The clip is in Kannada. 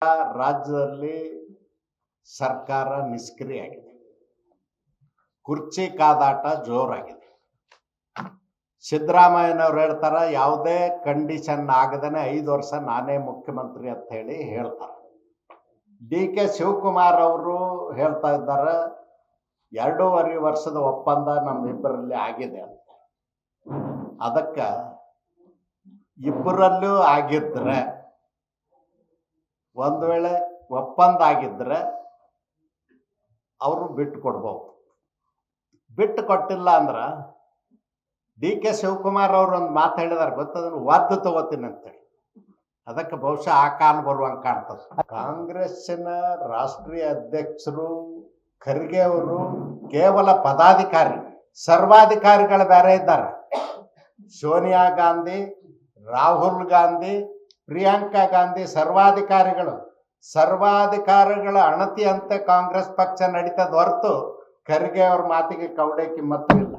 ರಾಜ್ಯದಲ್ಲಿ ಸರ್ಕಾರ ನಿಷ್ಕ್ರಿಯ ಆಗಿದೆ. ಕುರ್ಚಿ ಕಾದಾಟ ಜೋರಾಗಿದೆ. ಸಿದ್ದರಾಮಯ್ಯನವ್ರು ಹೇಳ್ತಾರ ಯಾವುದೇ ಕಂಡೀಷನ್ ಆಗದೇನೆ 5 ವರ್ಷ ನಾನೇ ಮುಖ್ಯಮಂತ್ರಿ ಅಂತ ಹೇಳಿ ಹೇಳ್ತಾರೆ. DK ಶಿವಕುಮಾರ್ ಅವರು ಹೇಳ್ತಾ ಇದ್ದಾರೆ 2.5 ವರ್ಷದ ಒಪ್ಪಂದ ನಮ್ಮಿಬ್ಬರಲ್ಲಿ ಆಗಿದೆ ಅಂತ. ಅದಕ್ಕೆ ಇಬ್ಬರಲ್ಲೂ ಆಗಿದ್ರೆ, ಒಂದು ವೇಳೆ ಒಪ್ಪಂದ ಆಗಿದ್ರೆ ಅವರು ಬಿಟ್ಟು ಕೊಡ್ಬೋದು. ಬಿಟ್ಟು ಕೊಟ್ಟಿಲ್ಲ ಅಂದ್ರೆ DK ಶಿವಕುಮಾರ್ ಅವರು ಒಂದು ಮಾತು ಹೇಳಿದಾರೆ ಗೊತ್ತದನ್ನು, ಒದ್ದು ತಗೋತೀನಿ ಅಂತೇಳಿ. ಅದಕ್ಕೆ ಬಹುಶಃ ಆ ಕಾಲ ಬರುವಂಗೆ ಕಾಣ್ತದೆ. ಕಾಂಗ್ರೆಸ್ಸಿನ ರಾಷ್ಟ್ರೀಯ ಅಧ್ಯಕ್ಷರು ಖರ್ಗೆ ಅವರು ಕೇವಲ ಪದಾಧಿಕಾರಿ, ಸರ್ವಾಧಿಕಾರಿಗಳು ಬೇರೆ ಇದ್ದಾರೆ. ಸೋನಿಯಾ ಗಾಂಧಿ, ರಾಹುಲ್ ಗಾಂಧಿ, ಪ್ರಿಯಾಂಕಾ ಗಾಂಧಿ ಸರ್ವಾಧಿಕಾರಿಗಳು. ಸರ್ವಾಧಿಕಾರಿಗಳ ಅಣತಿಯಂತೆ ಕಾಂಗ್ರೆಸ್ ಪಕ್ಷ ನಡೀತದ ಹೊರತು ಖರ್ಗೆ ಅವ್ರ ಮಾತಿಗೆ ಕವಡೆ ಕಿಮ್ಮತ್ತು ಇಲ್ಲ.